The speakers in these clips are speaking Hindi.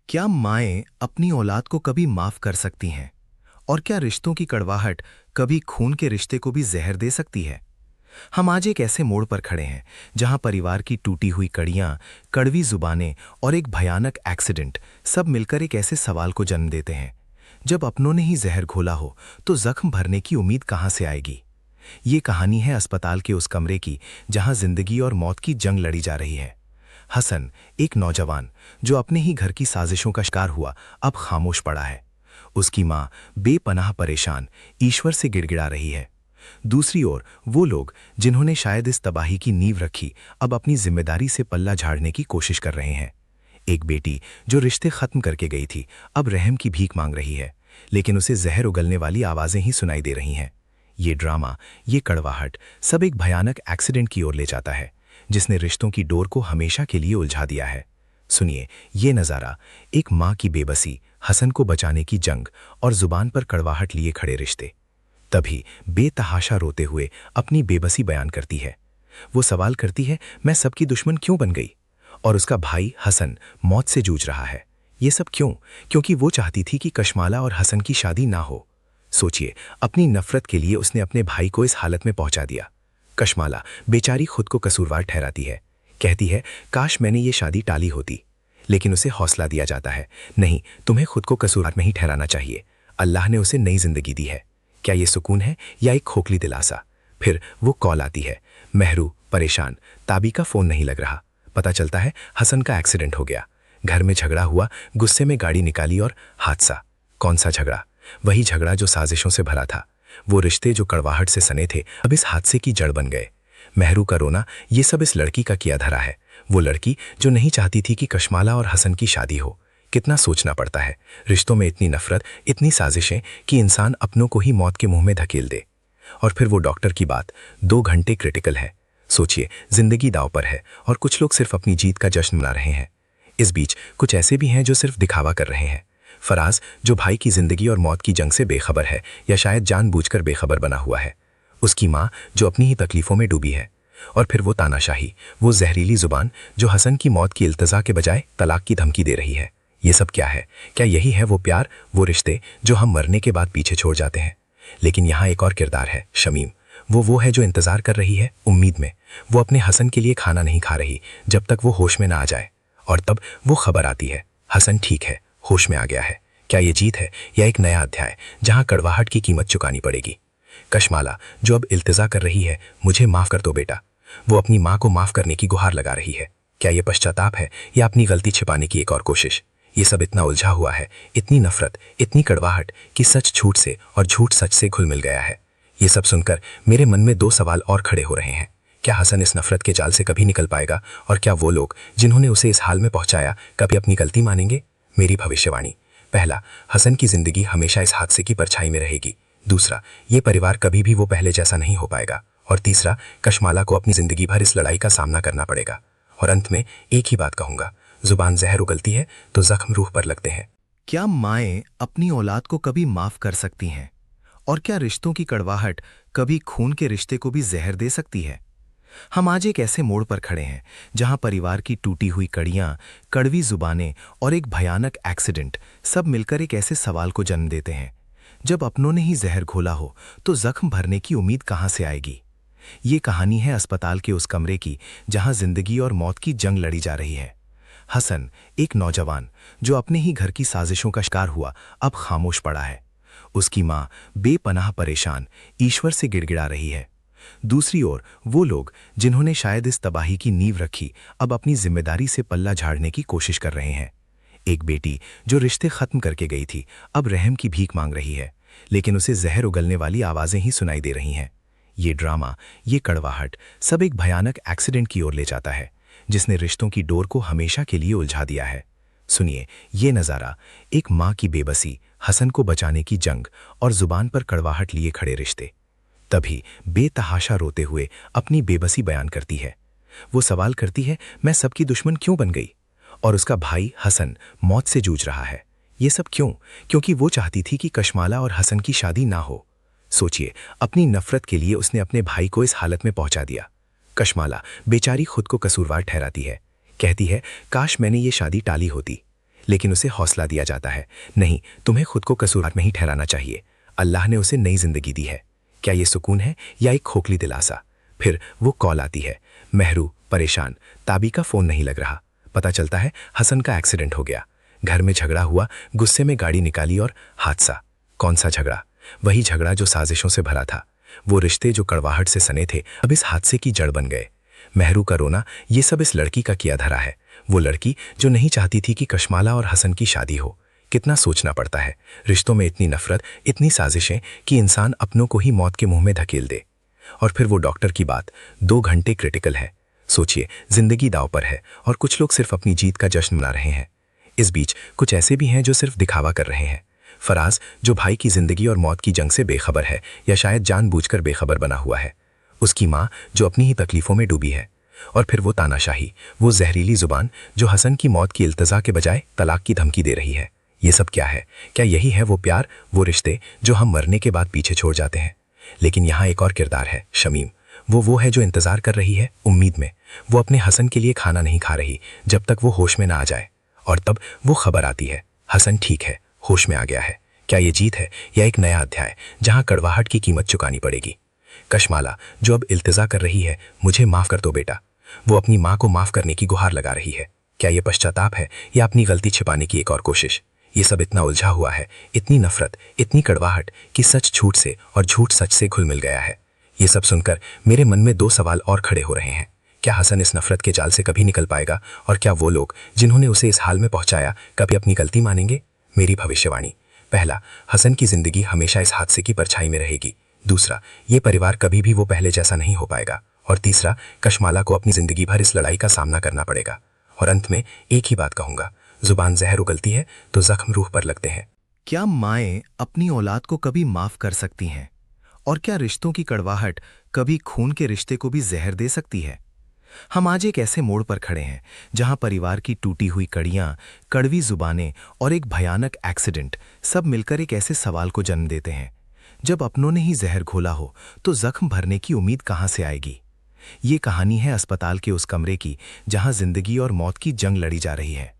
क्या माएँ अपनी औलाद को कभी माफ़ कर सकती हैं? और क्या रिश्तों की कड़वाहट कभी खून के रिश्ते को भी ज़हर दे सकती है? हम आज एक ऐसे मोड़ पर खड़े हैं, जहाँ परिवार की टूटी हुई कड़ियाँ, कड़वी ज़ुबानें और एक भयानक एक्सीडेंट सब मिलकर एक ऐसे सवाल को जन्म देते हैं। जब अपनों ने ही ज़हर घोला हो, तो ज़ख्म भरने की उम्मीद कहाँ से आएगी? ये कहानी है अस्पताल के उस कमरे की, जहाँ ज़िंदगी और मौत की जंग लड़ी जा रही है। हसन, एक नौजवान जो अपने ही घर की साजिशों का शिकार हुआ, अब खामोश पड़ा है। उसकी माँ बेपनाह परेशान ईश्वर से गिड़गिड़ा रही है। दूसरी ओर वो लोग जिन्होंने शायद इस तबाही की नींव रखी, अब अपनी जिम्मेदारी से पल्ला झाड़ने की कोशिश कर रहे हैं। एक बेटी जो रिश्ते खत्म करके गई थी, अब रहम की भीख मांग रही है, लेकिन उसे जहर उगलने वाली आवाजें ही सुनाई दे रही हैं। ये ड्रामा, ये कड़वाहट सब एक भयानक एक्सीडेंट की ओर ले जाता है, जिसने रिश्तों की डोर को हमेशा के लिए उलझा दिया है। सुनिए ये नज़ारा, एक माँ की बेबसी, हसन को बचाने की जंग और जुबान पर कड़वाहट लिए खड़े रिश्ते। तभी बेतहाशा रोते हुए अपनी बेबसी बयान करती है। वो सवाल करती है, मैं सबकी दुश्मन क्यों बन गई? और उसका भाई हसन मौत से जूझ रहा है। ये सब क्यों? क्योंकि वो चाहती थी कि कशमाला और हसन की शादी ना हो। सोचिए, अपनी नफरत के लिए उसने अपने भाई को इस हालत में पहुंचा दिया। कशमाला बेचारी खुद को कसूरवार ठहराती है, कहती है, काश मैंने ये शादी टाली होती। लेकिन उसे हौसला दिया जाता है, नहीं, तुम्हें खुद को कसूरवार नहीं ठहराना चाहिए। अल्लाह ने उसे नई जिंदगी दी है। क्या ये सुकून है या एक खोखली दिलासा? फिर वो कॉल आती है। मेहरू परेशान, ताबी का फोन नहीं लग रहा। पता चलता है हसन का एक्सीडेंट हो गया। घर में झगड़ा हुआ, गुस्से में गाड़ी निकाली और हादसा। कौन सा झगड़ा? वही झगड़ा जो साजिशों से भरा था। वो रिश्ते जो कड़वाहट से सने थे, अब इस हादसे की जड़ बन गए। मेहरू का रोना, ये सब इस लड़की का किया धरा है। वो लड़की जो नहीं चाहती थी कि कशमाला और हसन की शादी हो। कितना सोचना पड़ता है, रिश्तों में इतनी नफरत, इतनी साजिशें कि इंसान अपनों को ही मौत के मुंह में धकेल दे। और फिर वो डॉक्टर की बात, 2 घंटे क्रिटिकल है। सोचिए, जिंदगी दांव पर है और कुछ लोग सिर्फ अपनी जीत का जश्न मना रहे हैं। इस बीच कुछ ऐसे भी हैं जो सिर्फ दिखावा कर रहे हैं। फराज, जो भाई की जिंदगी और मौत की जंग से बेखबर है, या शायद जानबूझकर बेखबर बना हुआ है। उसकी माँ जो अपनी ही तकलीफों में डूबी है। और फिर वो तानाशाही, वो जहरीली जुबान जो हसन की मौत की इल्तजा के बजाय तलाक की धमकी दे रही है। ये सब क्या है? क्या यही है वो प्यार, वो रिश्ते जो हम मरने के बाद पीछे छोड़ जाते हैं? लेकिन यहाँ एक और किरदार है, शमीम। वो है जो इंतजार कर रही है, उम्मीद में। वो अपने हसन के लिए खाना नहीं खा रही जब तक वो होश में ना आ जाए। और तब वो खबर आती है, हसन ठीक है, होश में आ गया है। क्या ये जीत है या एक नया अध्याय जहाँ कड़वाहट की कीमत चुकानी पड़ेगी? कशमाला जो अब इल्तिजा कर रही है, मुझे माफ कर दो बेटा। वो अपनी माँ को माफ करने की गुहार लगा रही है। क्या ये पश्चाताप है या अपनी गलती छिपाने की एक और कोशिश? ये सब इतना उलझा हुआ है, इतनी नफरत, इतनी कड़वाहट कि सच झूठ से और झूठ सच से घुल मिल गया है। ये सब सुनकर मेरे मन में 2 सवाल और खड़े हो रहे हैं। क्या हसन इस नफरत के जाल से कभी निकल पाएगा? और क्या वो लोग जिन्होंने उसे इस हाल में पहुंचाया कभी अपनी गलती मानेंगे? मेरी भविष्यवाणी, पहला, हसन की जिंदगी हमेशा इस हादसे की परछाई में रहेगी। दूसरा, ये परिवार कभी भी वो पहले जैसा नहीं हो पाएगा। और तीसरा, कशमाला को अपनी जिंदगी भर इस लड़ाई का सामना करना पड़ेगा। और अंत में एक ही बात कहूंगा, जुबान जहर उगलती है तो जख्म रूह पर लगते हैं। क्या माएँ अपनी औलाद को कभी माफ कर सकती हैं? और क्या रिश्तों की कड़वाहट कभी खून के रिश्ते को भी जहर दे सकती है? हम आज एक ऐसे मोड़ पर खड़े हैं, जहां परिवार की टूटी हुई कड़ियां, कड़वी जुबानें और एक भयानक एक्सीडेंट सब मिलकर एक ऐसे सवाल को जन्म देते हैं। जब अपनों ने ही जहर घोला हो, तो जख्म भरने की उम्मीद कहां से आएगी? ये कहानी है अस्पताल के उस कमरे की, जहां जिंदगी और मौत की जंग लड़ी जा रही है। हसन, एक नौजवान जो अपने ही घर की साजिशों का शिकार हुआ, अब खामोश पड़ा है। उसकी माँ बेपनाह परेशान ईश्वर से गिड़गिड़ा रही है। दूसरी ओर वो लोग जिन्होंने शायद इस तबाही की नींव रखी, अब अपनी जिम्मेदारी से पल्ला झाड़ने की कोशिश कर रहे हैं। एक बेटी जो रिश्ते खत्म करके गई थी, अब रहम की भीख मांग रही है, लेकिन उसे जहर उगलने वाली आवाजें ही सुनाई दे रही हैं। ये ड्रामा, ये कड़वाहट सब एक भयानक एक्सीडेंट की ओर ले जाता है, जिसने रिश्तों की डोर को हमेशा के लिए उलझा दिया है। सुनिए ये नज़ारा, एक माँ की बेबसी, हसन को बचाने की जंग और जुबान पर कड़वाहट लिए खड़े रिश्ते। तभी बेतहाशा रोते हुए अपनी बेबसी बयान करती है। वो सवाल करती है, मैं सबकी दुश्मन क्यों बन गई? और उसका भाई हसन मौत से जूझ रहा है। ये सब क्यों? क्योंकि वो चाहती थी कि कशमाला और हसन की शादी ना हो। सोचिए, अपनी नफरत के लिए उसने अपने भाई को इस हालत में पहुंचा दिया। कशमाला बेचारी खुद को कसूरवार ठहराती है, कहती है, काश मैंने ये शादी टाली होती। लेकिन उसे हौसला दिया जाता है, नहीं, तुम्हें खुद को कसूरवार नहीं ठहराना चाहिए। अल्लाह ने उसे नई जिंदगी दी है। क्या ये सुकून है या एक खोखली दिलासा? फिर वो कॉल आती है। महरू परेशान, ताबी का फोन नहीं लग रहा। पता चलता है हसन का एक्सीडेंट हो गया। घर में झगड़ा हुआ, गुस्से में गाड़ी निकाली और हादसा। कौन सा झगड़ा? वही झगड़ा जो साजिशों से भरा था। वो रिश्ते जो कड़वाहट से सने थे, अब इस हादसे की जड़ बन गए। महरू का रोना, ये सब इस लड़की का किया धरा है। वो लड़की जो नहीं चाहती थी कि कशमाला और हसन की शादी हो। कितना सोचना पड़ता है, रिश्तों में इतनी नफरत, इतनी साजिशें कि इंसान अपनों को ही मौत के मुंह में धकेल दे। और फिर वो डॉक्टर की बात, 2 घंटे क्रिटिकल है। सोचिए, जिंदगी दांव पर है और कुछ लोग सिर्फ अपनी जीत का जश्न मना रहे हैं। इस बीच कुछ ऐसे भी हैं जो सिर्फ दिखावा कर रहे हैं। फराज, जो भाई की जिंदगी और मौत की जंग से बेखबर है या शायद जानबूझकर बेखबर बना हुआ है। उसकी माँ, जो अपनी ही तकलीफों में डूबी है। और फिर वो तानाशाही, वो जहरीली जुबान जो हसन की मौत की इल्तजा के बजाय तलाक की धमकी दे रही है। ये सब क्या है? क्या यही है वो प्यार, वो रिश्ते जो हम मरने के बाद पीछे छोड़ जाते हैं? लेकिन यहाँ एक और किरदार है, शमीम। वो है जो इंतजार कर रही है उम्मीद में। वो अपने हसन के लिए खाना नहीं खा रही जब तक वो होश में ना आ जाए। और तब वो खबर आती है, हसन ठीक है, होश में आ गया है। क्या ये जीत है या एक नया अध्याय जहां कड़वाहट की कीमत चुकानी पड़ेगी? कशमाला, जो अब इल्तिजा कर रही है, मुझे माफ कर दो बेटा। वो अपनी माँ को माफ करने की गुहार लगा रही है। क्या ये पश्चाताप है या अपनी गलती छिपाने की एक और कोशिश? ये सब इतना उलझा हुआ है, इतनी नफरत, इतनी कड़वाहट कि सच झूठ से और झूठ सच से घुल मिल गया है। ये सब सुनकर मेरे मन में 2 सवाल और खड़े हो रहे हैं। क्या हसन इस नफरत के जाल से कभी निकल पाएगा? और क्या वो लोग जिन्होंने उसे इस हाल में पहुंचाया कभी अपनी गलती मानेंगे? मेरी भविष्यवाणी। पहला, हसन की जिंदगी हमेशा इस हादसे की परछाई में रहेगी। दूसरा, ये परिवार कभी भी वो पहले जैसा नहीं हो पाएगा। और तीसरा, कशमाला को अपनी जिंदगी भर इस लड़ाई का सामना करना पड़ेगा। और अंत में एक ही बात कहूंगा, जुबान जहर उगलती है तो जख्म रूह पर लगते हैं। क्या माएँ अपनी औलाद को कभी माफ कर सकती हैं? और क्या रिश्तों की कड़वाहट कभी खून के रिश्ते को भी जहर दे सकती है? हम आज एक ऐसे मोड़ पर खड़े हैं जहां परिवार की टूटी हुई कड़ियां, कड़वी जुबानें और एक भयानक एक्सीडेंट सब मिलकर एक ऐसे सवाल को जन्म देते हैं, जब अपनों ने ही जहर घोला हो तो जख्म भरने की उम्मीद कहां से आएगी? ये कहानी है अस्पताल के उस कमरे की जहां जिंदगी और मौत की जंग लड़ी जा रही है।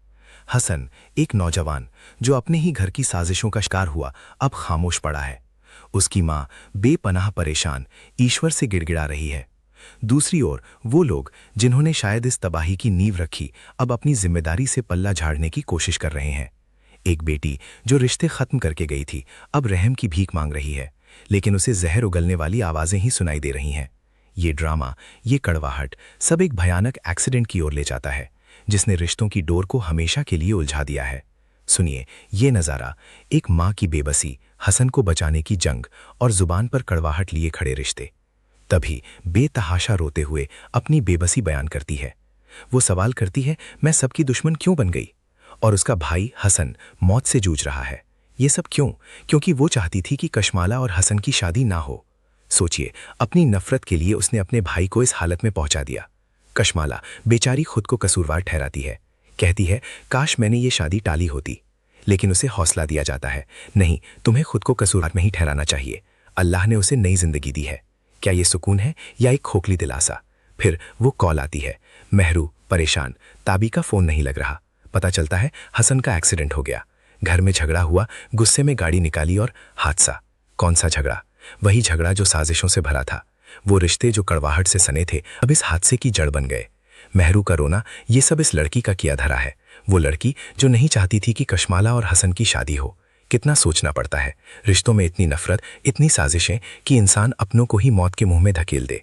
हसन, एक नौजवान जो अपने ही घर की साजिशों का शिकार हुआ, अब खामोश पड़ा है। उसकी मां बेपनाह परेशान, ईश्वर से गिड़गिड़ा रही है। दूसरी ओर वो लोग जिन्होंने शायद इस तबाही की नींव रखी, अब अपनी जिम्मेदारी से पल्ला झाड़ने की कोशिश कर रहे हैं। एक बेटी जो रिश्ते खत्म करके गई थी, अब रहम की भीख मांग रही है, लेकिन उसे जहर उगलने वाली आवाजें ही सुनाई दे रही हैं। ये ड्रामा, ये कड़वाहट सब एक भयानक एक्सीडेंट की ओर ले जाता है, जिसने रिश्तों की डोर को हमेशा के लिए उलझा दिया है। सुनिए ये नज़ारा, एक माँ की बेबसी, हसन को बचाने की जंग और जुबान पर कड़वाहट लिए खड़े रिश्ते। तभी बेतहाशा रोते हुए अपनी बेबसी बयान करती है। वो सवाल करती है, मैं सबकी दुश्मन क्यों बन गई? और उसका भाई हसन मौत से जूझ रहा है। ये सब क्यों? क्योंकि वो चाहती थी कि कशमाला और हसन की शादी ना हो। सोचिए, अपनी नफरत के लिए उसने अपने भाई को इस हालत में पहुंचा दिया। कशमाला बेचारी खुद को कसूरवार ठहराती है, कहती है, काश मैंने ये शादी टाली होती। लेकिन उसे हौसला दिया जाता है, नहीं, तुम्हें खुद को कसूरवार नहीं ठहराना चाहिए। अल्लाह ने उसे नई जिंदगी दी है। क्या ये सुकून है या एक खोखली दिलासा? फिर वो कॉल आती है। महरू परेशान, ताबी का फोन नहीं लग रहा। पता चलता है हसन का एक्सीडेंट हो गया। घर में झगड़ा हुआ, गुस्से में गाड़ी निकाली और हादसा। कौन सा झगड़ा? वही झगड़ा जो साजिशों से भरा था। वो रिश्ते जो कड़वाहट से सने थे, अब इस हादसे की जड़ बन गए। महरू का रोना, ये सब इस लड़की का किया धरा है। वो लड़की जो नहीं चाहती थी कि कशमाला और हसन की शादी हो। कितना सोचना पड़ता है, रिश्तों में इतनी नफरत, इतनी साजिशें कि इंसान अपनों को ही मौत के मुंह में धकेल दे।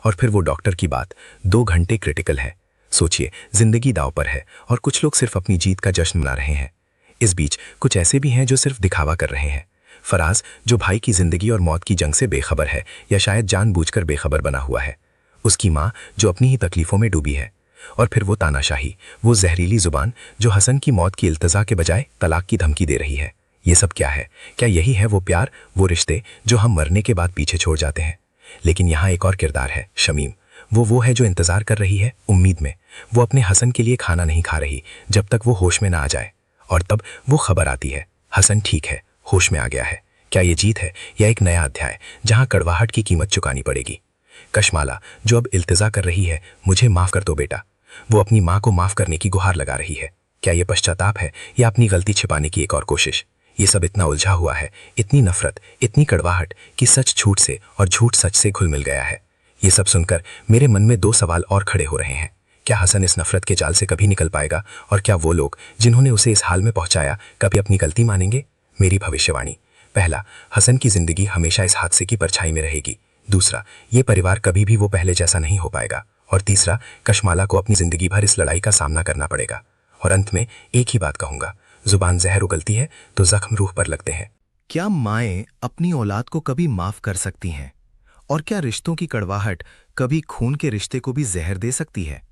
और फिर वो डॉक्टर की बात, 2 घंटे क्रिटिकल है। सोचिए, जिंदगी दांव पर है और कुछ लोग सिर्फ अपनी जीत का जश्न मना रहे हैं। इस बीच कुछ ऐसे भी हैं जो सिर्फ दिखावा कर रहे हैं। फराज, जो भाई की जिंदगी और मौत की जंग से बेखबर है या शायद जानबूझकर बेखबर बना हुआ है। उसकी माँ, जो अपनी ही तकलीफों में डूबी है। और फिर वो तानाशाही, वो जहरीली जुबान जो हसन की मौत की इल्तजा के बजाय तलाक की धमकी दे रही है। ये सब क्या है? क्या यही है वो प्यार, वो रिश्ते जो हम मरने के बाद पीछे छोड़ जाते हैं? लेकिन यहाँ एक और किरदार है, शमीम। वो है जो इंतजार कर रही है उम्मीद में। वो अपने हसन के लिए खाना नहीं खा रही जब तक वो होश में ना आ जाए। और तब वो खबर आती है, हसन ठीक है, होश में आ गया है। क्या ये जीत है या एक नया अध्याय जहां कड़वाहट की कीमत चुकानी पड़ेगी? कशमाला, जो अब इल्तिजा कर रही है, मुझे माफ कर दो बेटा। वो अपनी माँ को माफ करने की गुहार लगा रही है। क्या ये पश्चाताप है या अपनी गलती छिपाने की एक और कोशिश? ये सब इतना उलझा हुआ है, इतनी नफरत, इतनी कड़वाहट कि सच झूठ से और झूठ सच से घुल मिल गया है। ये सब सुनकर मेरे मन में दो सवाल और खड़े हो रहे हैं। क्या हसन इस नफरत के जाल से कभी निकल पाएगा? और क्या वो लोग जिन्होंने उसे इस हाल में पहुंचाया कभी अपनी गलती मानेंगे? मेरी भविष्यवाणी। पहला, हसन की जिंदगी हमेशा इस हादसे की परछाई में रहेगी। दूसरा, ये परिवार कभी भी वो पहले जैसा नहीं हो पाएगा। और तीसरा, कशमाला को अपनी जिंदगी भर इस लड़ाई का सामना करना पड़ेगा। और अंत में एक ही बात कहूंगा, जुबान जहर उगलती है तो जख्म रूह पर लगते हैं। क्या माएं अपनी औलाद को कभी माफ कर सकती हैं? और क्या रिश्तों की कड़वाहट कभी खून के रिश्ते को भी जहर दे सकती है?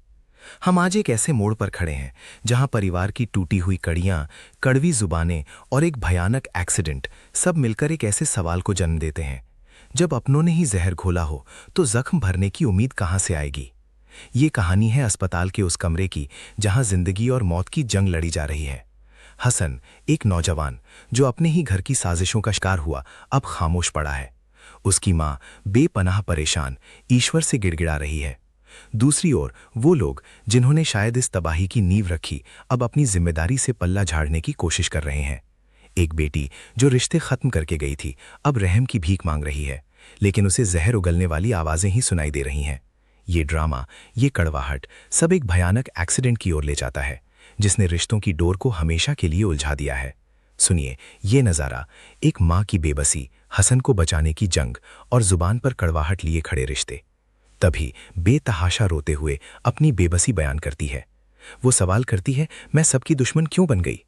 हम आज एक ऐसे मोड़ पर खड़े हैं जहां परिवार की टूटी हुई कड़ियां, कड़वी जुबानें और एक भयानक एक्सीडेंट सब मिलकर एक ऐसे सवाल को जन्म देते हैं, जब अपनों ने ही जहर घोला हो तो जख्म भरने की उम्मीद कहां से आएगी? ये कहानी है अस्पताल के उस कमरे की जहां जिंदगी और मौत की जंग लड़ी जा रही है। हसन, एक नौजवान जो अपने ही घर की साजिशों का शिकार हुआ, अब खामोश पड़ा है। उसकी मां बेपनाह परेशान ईश्वर से गिड़गिड़ा रही है। दूसरी ओर वो लोग जिन्होंने शायद इस तबाही की नींव रखी, अब अपनी जिम्मेदारी से पल्ला झाड़ने की कोशिश कर रहे हैं। एक बेटी जो रिश्ते खत्म करके गई थी, अब रहम की भीख मांग रही है, लेकिन उसे जहर उगलने वाली आवाजें ही सुनाई दे रही हैं। ये ड्रामा, ये कड़वाहट सब एक भयानक एक्सीडेंट की ओर ले जाता है, जिसने रिश्तों की डोर को हमेशा के लिए उलझा दिया है। सुनिए ये नज़ारा, एक माँ की बेबसी, हसन को बचाने की जंग और जुबान पर कड़वाहट लिए खड़े रिश्ते। तभी बेतहाशा रोते हुए अपनी बेबसी बयान करती है। वो सवाल करती है, मैं सबकी दुश्मन क्यों बन गई?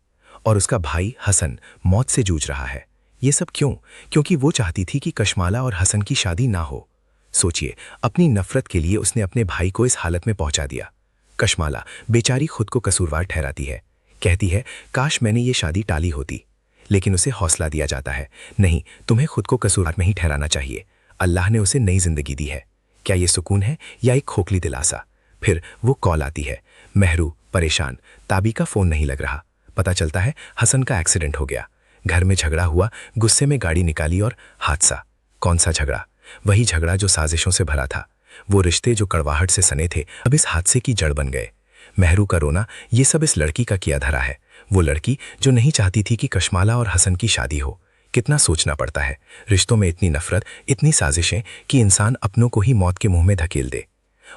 और उसका भाई हसन मौत से जूझ रहा है। ये सब क्यों? क्योंकि वो चाहती थी कि कशमाला और हसन की शादी ना हो। सोचिए, अपनी नफरत के लिए उसने अपने भाई को इस हालत में पहुंचा दिया। कशमाला बेचारी खुद को कसूरवार ठहराती है, कहती है, काश मैंने ये शादी टाली होती। लेकिन उसे हौसला दिया जाता है, नहीं, तुम्हें खुद को कसूरवार नहीं ठहराना चाहिए। अल्लाह ने उसे नई जिंदगी दी है। क्या ये सुकून है या एक खोखली दिलासा? फिर वो कॉल आती है, महरू परेशान, ताबी का फोन नहीं लग रहा। पता चलता है हसन का एक्सीडेंट हो गया। घर में झगड़ा हुआ, गुस्से में गाड़ी निकाली और हादसा। कौन सा झगड़ा? वही झगड़ा जो साजिशों से भरा था। वो रिश्ते जो कड़वाहट से सने थे, अब इस हादसे की जड़ बन गए। महरू का रोना, ये सब इस लड़की का किया धरा है। वो लड़की जो नहीं चाहती थी कि कशमाला और हसन की शादी हो। कितना सोचना पड़ता है, रिश्तों में इतनी नफरत, इतनी साजिशें कि इंसान अपनों को ही मौत के मुंह में धकेल दे।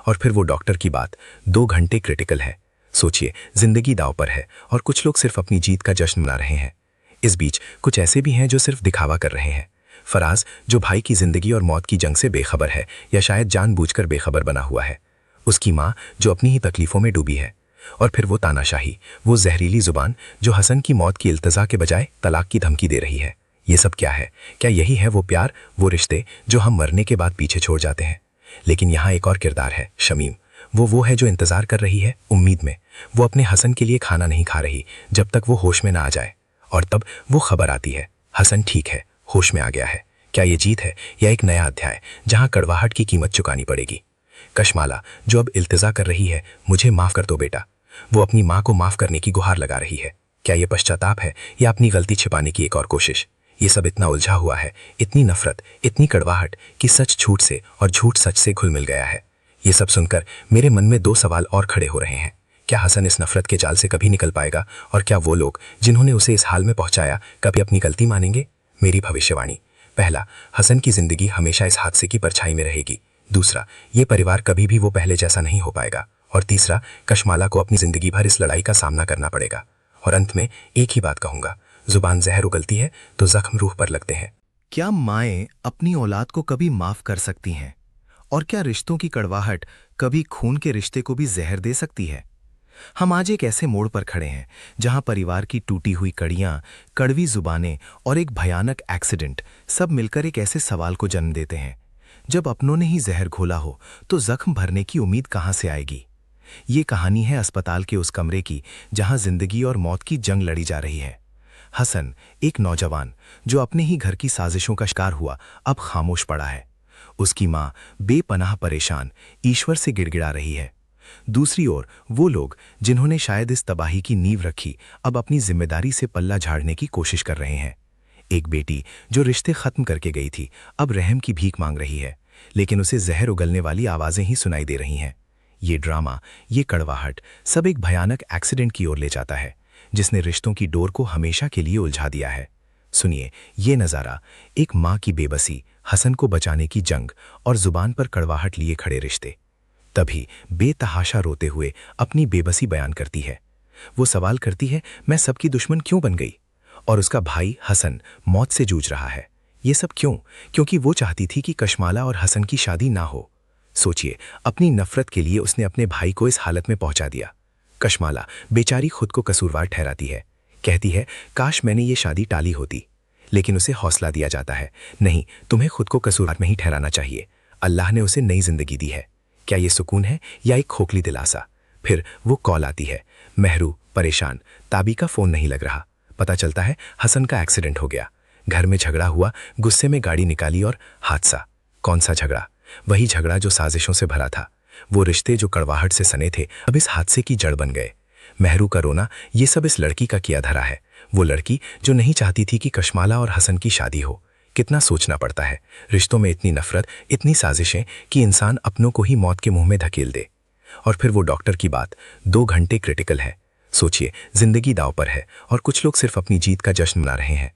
और फिर वो डॉक्टर की बात, 2 घंटे क्रिटिकल है। सोचिए, जिंदगी दांव पर है और कुछ लोग सिर्फ अपनी जीत का जश्न मना रहे हैं। इस बीच कुछ ऐसे भी हैं जो सिर्फ दिखावा कर रहे हैं। फराज, जो भाई की जिंदगी और मौत की जंग से बेखबर है, या शायद जानबूझकर बेखबर बना हुआ है। उसकी माँ जो अपनी ही तकलीफों में डूबी है। और फिर वो तानाशाही, वो जहरीली जुबान जो हसन की मौत की इल्तजा के बजाय तलाक की धमकी दे रही है। ये सब क्या है? क्या यही है वो प्यार, वो रिश्ते जो हम मरने के बाद पीछे छोड़ जाते हैं? लेकिन यहाँ एक और किरदार है, शमीम। वो है जो इंतजार कर रही है, उम्मीद में। वो अपने हसन के लिए खाना नहीं खा रही जब तक वो होश में ना आ जाए। और तब वो खबर आती है, हसन ठीक है, होश में आ गया है। क्या ये जीत है या एक नया अध्याय जहां कड़वाहट की कीमत चुकानी पड़ेगी? कशमाला जो अब इल्तिजा कर रही है, मुझे माफ कर दो बेटा, वो अपनी माँ को माफ करने की गुहार लगा रही है। क्या ये पश्चाताप है या अपनी गलती छिपाने की एक और कोशिश? ये सब इतना उलझा हुआ है, इतनी नफरत, इतनी कड़वाहट कि सच झूठ से और झूठ सच से घुल मिल गया है। ये सब सुनकर मेरे मन में 2 सवाल और खड़े हो रहे हैं। क्या हसन इस नफरत के जाल से कभी निकल पाएगा? और क्या वो लोग जिन्होंने उसे इस हाल में पहुंचाया कभी अपनी गलती मानेंगे? मेरी भविष्यवाणी। पहला, हसन की जिंदगी हमेशा इस हादसे की परछाई में रहेगी। दूसरा, ये परिवार कभी भी वो पहले जैसा नहीं हो पाएगा। और तीसरा, कशमाला को अपनी जिंदगी भर इस लड़ाई का सामना करना पड़ेगा। और अंत में एक ही बात कहूंगा, जुबान जहर उगलती है तो जख्म रूह पर लगते हैं। क्या माएं अपनी औलाद को कभी माफ कर सकती हैं? और क्या रिश्तों की कड़वाहट कभी खून के रिश्ते को भी जहर दे सकती है? हम आज एक ऐसे मोड़ पर खड़े हैं जहां परिवार की टूटी हुई कड़ियां, कड़वी जुबानें और एक भयानक एक्सीडेंट सब मिलकर एक ऐसे सवाल को जन्म देते हैं, जब अपनों ने ही जहर घोला हो तो जख्म भरने की उम्मीद कहां से आएगी? ये कहानी है अस्पताल के उस कमरे की जहां जिंदगी और मौत की जंग लड़ी जा रही है। हसन, एक नौजवान जो अपने ही घर की साजिशों का शिकार हुआ, अब खामोश पड़ा है। उसकी माँ बेपनाह परेशान ईश्वर से गिड़गिड़ा रही है। दूसरी ओर वो लोग जिन्होंने शायद इस तबाही की नींव रखी, अब अपनी जिम्मेदारी से पल्ला झाड़ने की कोशिश कर रहे हैं। एक बेटी जो रिश्ते खत्म करके गई थी, अब रहम की भीख मांग रही है, लेकिन उसे जहर उगलने वाली आवाजें ही सुनाई दे रही हैं। ये ड्रामा, ये कड़वाहट सब एक भयानक एक्सीडेंट की ओर ले जाता है जिसने रिश्तों की डोर को हमेशा के लिए उलझा दिया है। सुनिए ये नज़ारा, एक माँ की बेबसी, हसन को बचाने की जंग और जुबान पर कड़वाहट लिए खड़े रिश्ते। तभी बेतहाशा रोते हुए अपनी बेबसी बयान करती है। वो सवाल करती है, मैं सबकी दुश्मन क्यों बन गई? और उसका भाई हसन मौत से जूझ रहा है। ये सब क्यों? क्योंकि वो चाहती थी कि कशमाला और हसन की शादी ना हो। सोचिए, अपनी नफरत के लिए उसने अपने भाई को इस हालत में पहुंचा दिया। कशमाला बेचारी खुद को कसूरवार ठहराती है, कहती है काश मैंने ये शादी टाली होती। लेकिन उसे हौसला दिया जाता है, नहीं, तुम्हें खुद को कसूरवार नहीं ठहराना चाहिए। अल्लाह ने उसे नई जिंदगी दी है। क्या ये सुकून है या एक खोखली दिलासा? फिर वो कॉल आती है। महरू परेशान, ताबी का फोन नहीं लग रहा। पता चलता है हसन का एक्सीडेंट हो गया। घर में झगड़ा हुआ, गुस्से में गाड़ी निकाली और हादसा। कौन सा झगड़ा? वही झगड़ा जो साजिशों से भरा था। वो रिश्ते जो कड़वाहट से सने थे अब इस हादसे की जड़ बन गए। महरू का रोना, ये सब इस लड़की का किया धरा है। वो लड़की जो नहीं चाहती थी कि कशमाला और हसन की शादी हो। कितना सोचना पड़ता है, रिश्तों में इतनी नफरत, इतनी साजिशें कि इंसान अपनों को ही मौत के मुंह में धकेल दे। और फिर वो डॉक्टर की बात, 2 घंटे क्रिटिकल है। सोचिए, जिंदगी दांव पर है और कुछ लोग सिर्फ अपनी जीत का जश्न मना रहे हैं।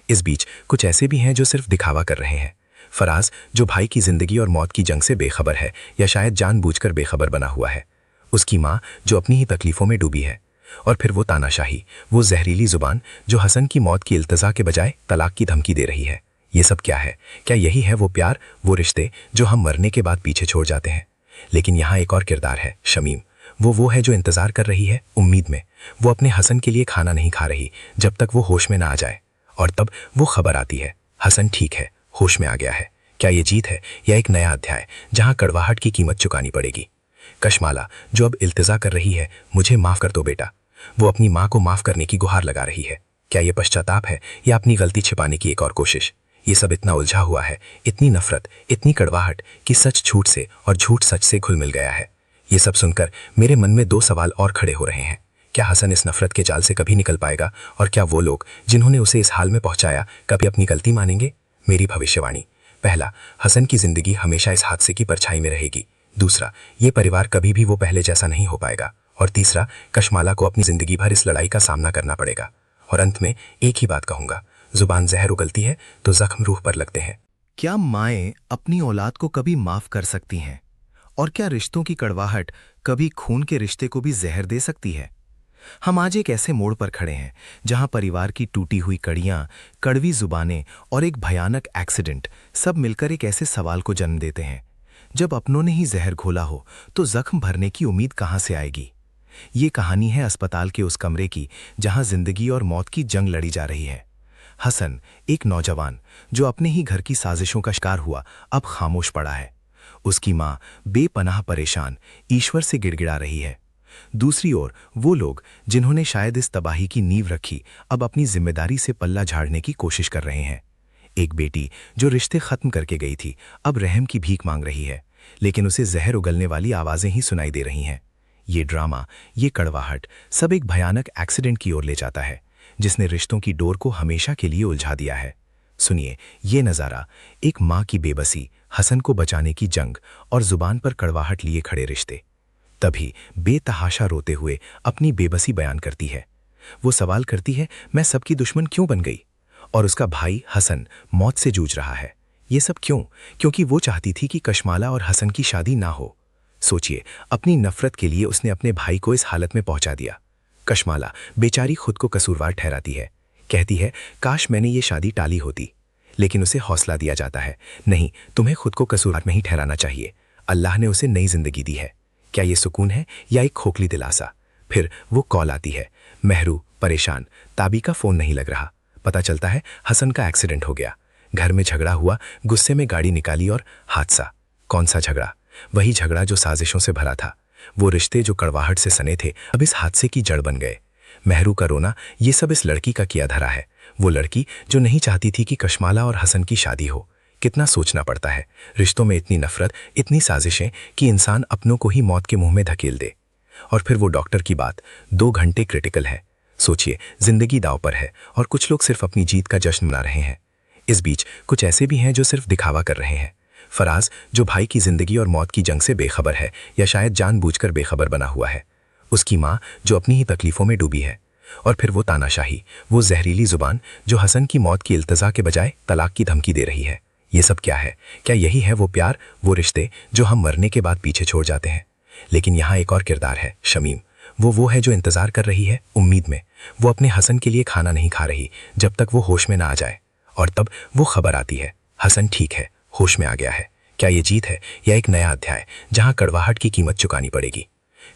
इस बीच कुछ ऐसे भी हैं जो सिर्फ दिखावा कर रहे हैं। फराज जो भाई की जिंदगी और मौत की जंग से बेखबर है या शायद जानबूझकर बेखबर बना हुआ है। उसकी माँ जो अपनी ही तकलीफों में डूबी है। और फिर वो तानाशाही, वो जहरीली जुबान जो हसन की मौत की इल्तजा के बजाय तलाक की धमकी दे रही है। ये सब क्या है? क्या यही है वो प्यार, वो रिश्ते जो हम मरने के बाद पीछे छोड़ जाते हैं? लेकिन यहाँ एक और किरदार है, शमीम। वो है जो इंतजार कर रही है उम्मीद में। वो अपने हसन के लिए खाना नहीं खा रही जब तक वो होश में ना आ जाए। और तब वो खबर आती है, हसन ठीक है, होश में आ गया है। क्या ये जीत है या एक नया अध्याय जहां कड़वाहट की कीमत चुकानी पड़ेगी? कशमाला जो अब इल्तिजा कर रही है, मुझे माफ कर दो बेटा। वो अपनी माँ को माफ करने की गुहार लगा रही है। क्या ये पश्चाताप है या अपनी गलती छिपाने की एक और कोशिश? ये सब इतना उलझा हुआ है, इतनी नफरत, इतनी कड़वाहट कि सच झूठ से और झूठ सच से घुल मिल गया है। ये सब सुनकर मेरे मन में 2 सवाल और खड़े हो रहे हैं। क्या हसन इस नफरत के जाल से कभी निकल पाएगा? और क्या वो लोग जिन्होंने उसे इस हाल में पहुंचाया कभी अपनी गलती मानेंगे? मेरी भविष्यवाणी, पहला, हसन की जिंदगी हमेशा इस हादसे की परछाई में रहेगी। दूसरा, ये परिवार कभी भी वो पहले जैसा नहीं हो पाएगा। और तीसरा, कशमाला को अपनी जिंदगी भर इस लड़ाई का सामना करना पड़ेगा। और अंत में एक ही बात कहूंगा, जुबान जहर उगलती है तो जख्म रूह पर लगते हैं। क्या माएं अपनी औलाद को कभी माफ कर सकती हैं? और क्या रिश्तों की कड़वाहट कभी खून के रिश्ते को भी जहर दे सकती है? हम आज एक ऐसे मोड़ पर खड़े हैं जहां परिवार की टूटी हुई कड़ियां, कड़वी जुबानें और एक भयानक एक्सीडेंट सब मिलकर एक ऐसे सवाल को जन्म देते हैं, जब अपनों ने ही जहर घोला हो तो जख्म भरने की उम्मीद कहां से आएगी? ये कहानी है अस्पताल के उस कमरे की जहां जिंदगी और मौत की जंग लड़ी जा रही है। हसन, एक नौजवान जो अपने ही घर की साजिशों का शिकार हुआ, अब खामोश पड़ा है। उसकी मां बेपनाह परेशान ईश्वर से गिड़गिड़ा रही है। दूसरी ओर वो लोग जिन्होंने शायद इस तबाही की नींव रखी, अब अपनी जिम्मेदारी से पल्ला झाड़ने की कोशिश कर रहे हैं। एक बेटी जो रिश्ते खत्म करके गई थी, अब रहम की भीख मांग रही है, लेकिन उसे जहर उगलने वाली आवाजें ही सुनाई दे रही हैं। ये ड्रामा, ये कड़वाहट सब एक भयानक एक्सीडेंट की ओर ले जाता है जिसने रिश्तों की डोर को हमेशा के लिए उलझा दिया है। सुनिए ये नज़ारा, एक माँ की बेबसी, हसन को बचाने की जंग और जुबान पर कड़वाहट लिए खड़े रिश्ते। तभी बेतहाशा रोते हुए अपनी बेबसी बयान करती है। वो सवाल करती है, मैं सबकी दुश्मन क्यों बन गई? और उसका भाई हसन मौत से जूझ रहा है। ये सब क्यों? क्योंकि वो चाहती थी कि कशमाला और हसन की शादी ना हो। सोचिए, अपनी नफरत के लिए उसने अपने भाई को इस हालत में पहुंचा दिया। कशमाला बेचारी खुद को कसूरवार ठहराती है, कहती है काश मैंने ये शादी टाली होती। लेकिन उसे हौसला दिया जाता है, नहीं, तुम्हें खुद को कसूरवार नहीं ठहराना चाहिए। अल्लाह ने उसे नई जिंदगी दी है। क्या ये सुकून है या एक खोखली दिलासा? फिर वो कॉल आती है। महरू परेशान, ताबी का फोन नहीं लग रहा। पता चलता है हसन का एक्सीडेंट हो गया। घर में झगड़ा हुआ, गुस्से में गाड़ी निकाली और हादसा। कौन सा झगड़ा? वही झगड़ा जो साजिशों से भरा था। वो रिश्ते जो कड़वाहट से सने थे अब इस हादसे की जड़ बन गए। महरू का रोना, ये सब इस लड़की का किया धरा है। वो लड़की जो नहीं चाहती थी कि कशमाला और हसन की शादी हो। कितना सोचना पड़ता है, रिश्तों में इतनी नफरत, इतनी साजिशें कि इंसान अपनों को ही मौत के मुंह में धकेल दे। और फिर वो डॉक्टर की बात, 2 घंटे क्रिटिकल है। सोचिए, जिंदगी दांव पर है और कुछ लोग सिर्फ अपनी जीत का जश्न मना रहे हैं। इस बीच कुछ ऐसे भी हैं जो सिर्फ दिखावा कर रहे हैं। फराज, जो भाई की जिंदगी और मौत की जंग से बेखबर है या शायद जानबूझकर बेखबर बना हुआ है। उसकी माँ, जो अपनी ही तकलीफों में डूबी है। और फिर वो तानाशाही, वो जहरीली जुबान जो हसन की मौत की इल्तजा के बजाय तलाक की धमकी दे रही है। ये सब क्या है? क्या यही है वो प्यार, वो रिश्ते जो हम मरने के बाद पीछे छोड़ जाते हैं? लेकिन यहाँ एक और किरदार है, शमीम। वो है जो इंतजार कर रही है उम्मीद में। वो अपने हसन के लिए खाना नहीं खा रही जब तक वो होश में ना आ जाए। और तब वो खबर आती है, हसन ठीक है, होश में आ गया है। क्या ये जीत है या एक नया अध्याय जहां कड़वाहट की कीमत चुकानी पड़ेगी?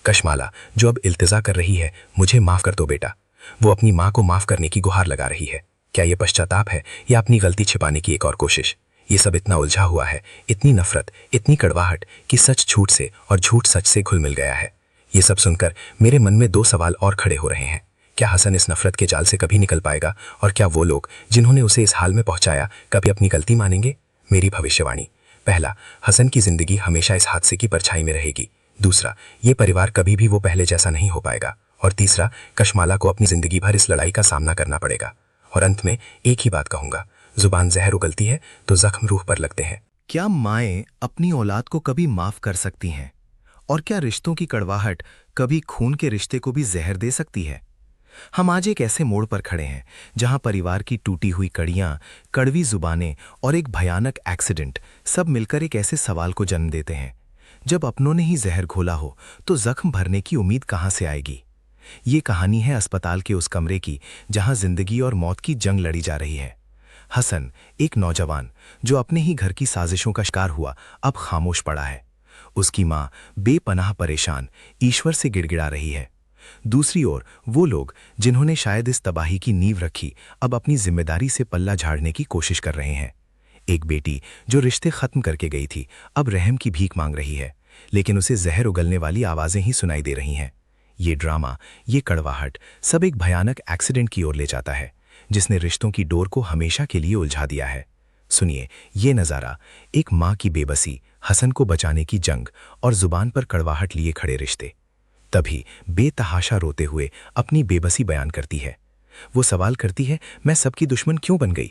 कशमाला, जो अब इल्तिजा कर रही है, मुझे माफ कर दो बेटा। वो अपनी माँ को माफ करने की गुहार लगा रही है। क्या ये पश्चाताप है या अपनी गलती छिपाने की एक और कोशिश? ये सब इतना उलझा हुआ है, इतनी नफरत, इतनी कड़वाहट कि सच झूठ से और झूठ सच से घुल मिल गया है। ये सब सुनकर मेरे मन में दो सवाल और खड़े हो रहे हैं। क्या हसन इस नफरत के जाल से कभी निकल पाएगा? और क्या वो लोग जिन्होंने उसे इस हाल में पहुंचाया कभी अपनी गलती मानेंगे? मेरी भविष्यवाणी। पहला, हसन की जिंदगी हमेशा इस हादसे की परछाई में रहेगी। दूसरा, ये परिवार कभी भी वो पहले जैसा नहीं हो पाएगा। और तीसरा, कशमाला को अपनी जिंदगी भर इस लड़ाई का सामना करना पड़ेगा। और अंत में एक ही बात कहूंगा, जुबान जहर उगलती है तो जख्म रूह पर लगते हैं। क्या माएँ अपनी औलाद को कभी माफ कर सकती हैं? और क्या रिश्तों की कड़वाहट कभी खून के रिश्ते को भी जहर दे सकती है? हम आज एक ऐसे मोड़ पर खड़े हैं जहां परिवार की टूटी हुई कड़ियां, कड़वी जुबानें और एक भयानक एक्सीडेंट सब मिलकर एक ऐसे सवाल को जन्म देते हैं, जब अपनों ने ही जहर घोला हो तो जख्म भरने की उम्मीद कहां से आएगी? ये कहानी है अस्पताल के उस कमरे की जहां जिंदगी और मौत की जंग लड़ी जा रही है। हसन, एक नौजवान जो अपने ही घर की साजिशों का शिकार हुआ, अब खामोश पड़ा है। उसकी मां बेपनाह परेशान ईश्वर से गिड़गिड़ा रही है। दूसरी ओर वो लोग जिन्होंने शायद इस तबाही की नींव रखी, अब अपनी जिम्मेदारी से पल्ला झाड़ने की कोशिश कर रहे हैं। एक बेटी जो रिश्ते खत्म करके गई थी, अब रहम की भीख मांग रही है, लेकिन उसे जहर उगलने वाली आवाजें ही सुनाई दे रही हैं। ये ड्रामा, ये कड़वाहट सब एक भयानक एक्सीडेंट की ओर ले जाता है, जिसने रिश्तों की डोर को हमेशा के लिए उलझा दिया है। सुनिए ये नज़ारा, एक माँ की बेबसी, हसन को बचाने की जंग और जुबान पर कड़वाहट लिए खड़े रिश्ते। तभी बेतहाशा रोते हुए अपनी बेबसी बयान करती है। वो सवाल करती है, मैं सबकी दुश्मन क्यों बन गई?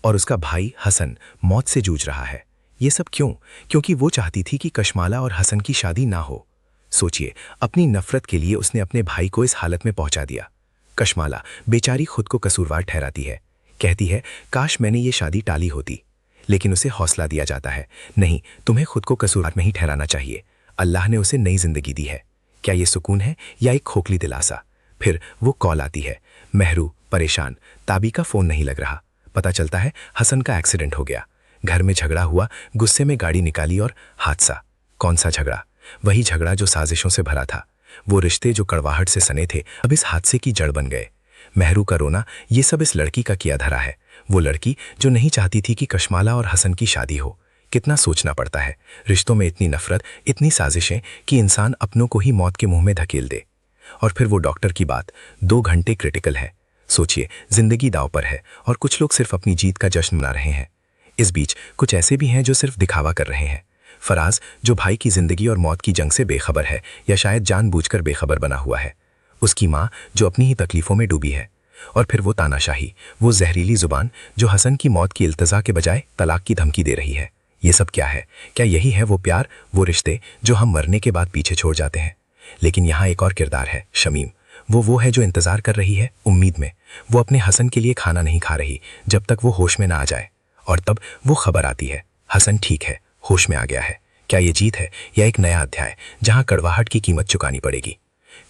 और उसका भाई हसन मौत से जूझ रहा है। ये सब क्यों? क्योंकि वो चाहती थी कि कशमाला और हसन की शादी ना हो। सोचिए, अपनी नफरत के लिए उसने अपने भाई को इस हालत में पहुंचा दिया। कशमाला बेचारी खुद को कसूरवार ठहराती है, कहती है, काश मैंने ये शादी टाली होती। लेकिन उसे हौसला दिया जाता है, नहीं, तुम्हें खुद को कसूरवार नहीं ठहराना चाहिए। अल्लाह ने उसे नई जिंदगी दी है। क्या ये सुकून है या एक खोखली दिलासा? फिर वो कॉल आती है। महरू परेशान, ताबी का फोन नहीं लग रहा। पता चलता है हसन का एक्सीडेंट हो गया। घर में झगड़ा हुआ, गुस्से में गाड़ी निकाली और हादसा। कौन सा झगड़ा? वही झगड़ा जो साजिशों से भरा था। वो रिश्ते जो कड़वाहट से सने थे, अब इस हादसे की जड़ बन गए। महरू का रोना, ये सब इस लड़की का किया धरा है। वो लड़की जो नहीं चाहती थी कि कशमाला और हसन की शादी हो। कितना सोचना पड़ता है, रिश्तों में इतनी नफरत, इतनी साजिशें कि इंसान अपनों को ही मौत के मुंह में धकेल दे। और फिर वो डॉक्टर की बात, 2 घंटे क्रिटिकल है। सोचिए, जिंदगी दांव पर है और कुछ लोग सिर्फ अपनी जीत का जश्न मना रहे हैं। इस बीच कुछ ऐसे भी हैं जो सिर्फ दिखावा कर रहे हैं। फराज, जो भाई की जिंदगी और मौत की जंग से बेखबर है या शायद जानबूझकर बेखबर बना हुआ है। उसकी माँ, जो अपनी ही तकलीफों में डूबी है। और फिर वो तानाशाही, वो जहरीली जुबान जो हसन की मौत की इल्तजा के बजाय तलाक की धमकी दे रही है। ये सब क्या है? क्या यही है वो प्यार, वो रिश्ते जो हम मरने के बाद पीछे छोड़ जाते हैं? लेकिन यहाँ एक और किरदार है, शमीम। वो है जो इंतजार कर रही है उम्मीद में। वो अपने हसन के लिए खाना नहीं खा रही जब तक वो होश में ना आ जाए। और तब वो खबर आती है, हसन ठीक है, होश में आ गया है। क्या ये जीत है या एक नया अध्याय जहां कड़वाहट की कीमत चुकानी पड़ेगी?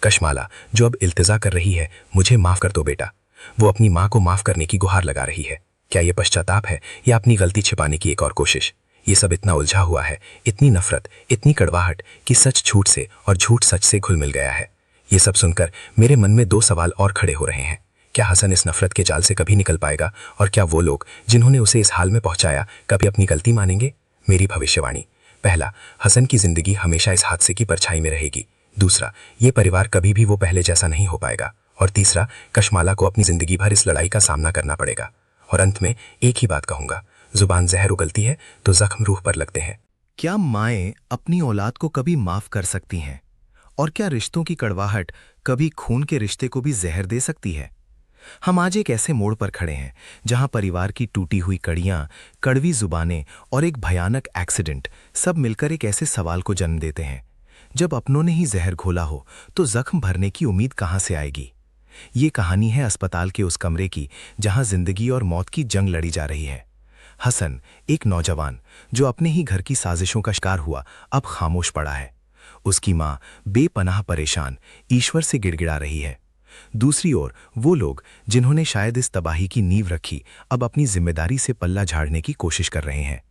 कशमाला, जो अब इल्तिजा कर रही है, मुझे माफ कर दो बेटा। वो अपनी माँ को माफ करने की गुहार लगा रही है। क्या ये पश्चाताप है या अपनी गलती छिपाने की एक और कोशिश? ये सब इतना उलझा हुआ है, इतनी नफरत, इतनी कड़वाहट कि सच झूठ से और झूठ सच से घुल मिल गया है। ये सब सुनकर मेरे मन में 2 सवाल और खड़े हो रहे हैं। क्या हसन इस नफरत के जाल से कभी निकल पाएगा? और क्या वो लोग जिन्होंने उसे इस हाल में पहुंचाया कभी अपनी गलती मानेंगे? मेरी भविष्यवाणी। पहला, हसन की जिंदगी हमेशा इस हादसे की परछाई में रहेगी। दूसरा, ये परिवार कभी भी वो पहले जैसा नहीं हो पाएगा। और तीसरा, कशमाला को अपनी जिंदगी भर इस लड़ाई का सामना करना पड़ेगा। और अंत में एक ही बात कहूंगा, जुबान जहर उगलती है तो जख्म रूह पर लगते हैं। क्या माएँ अपनी औलाद को कभी माफ कर सकती हैं? और क्या रिश्तों की कड़वाहट कभी खून के रिश्ते को भी जहर दे सकती है? हम आज एक ऐसे मोड़ पर खड़े हैं जहां परिवार की टूटी हुई कड़ियां, कड़वी जुबानें और एक भयानक एक्सीडेंट सब मिलकर एक ऐसे सवाल को जन्म देते हैं। जब अपनों ने ही जहर घोला हो तो जख्म भरने की उम्मीद कहां से आएगी। ये कहानी है अस्पताल के उस कमरे की जहां जिंदगी और मौत की जंग लड़ी जा रही है। हसन, एक नौजवान जो अपने ही घर की साजिशों का शिकार हुआ, अब खामोश पड़ा है। उसकी मां बेपनाह परेशान ईश्वर से गिड़गिड़ा रही है। दूसरी ओर वो लोग जिन्होंने शायद इस तबाही की नींव रखी, अब अपनी जिम्मेदारी से पल्ला झाड़ने की कोशिश कर रहे हैं।